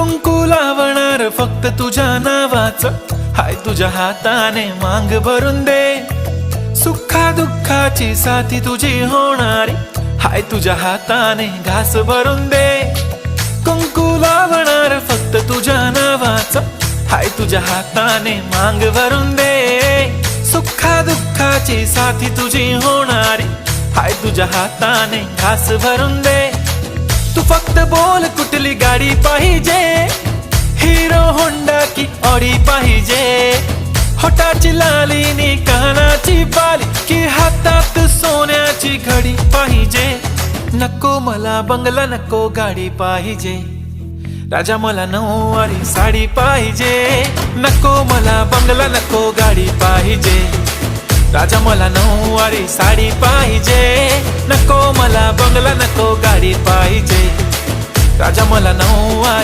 कुंकू लावणार फक्त तुझ्या नावाचं, हाय तुझ्या हाताने मांग भरून दे। सुखा दुःखाची साथी तुझी होणारी, हाय तुझ्या हाताने घास भरून दे। कुंकू लावणार फक्त तुझ्या नावाचं, हाय तुझ्या हाताने मांग भरून दे। सुखा दुःखाची साथी तुझी होणारी, हाय तुझ्या हाताने घास भरून दे। तू फक्त बोल कुठली गाडी पाहिजे, हिरो होंडा की ऑडी पाहिजे। होठाची लाली नी कानाची बाली, की हातात सोन्याची घडी पाहिजे। नको मला बंगला, नको गाडी पाहिजे, राजा मला नऊवारी साडी पाहिजे। नको मला बंगला, नको गाडी पाहिजे, राजा मला नऊवारी साडी पाहिजे। नको मला बंगला, नको गाडी पाहिजे, राजा मला नऊवारी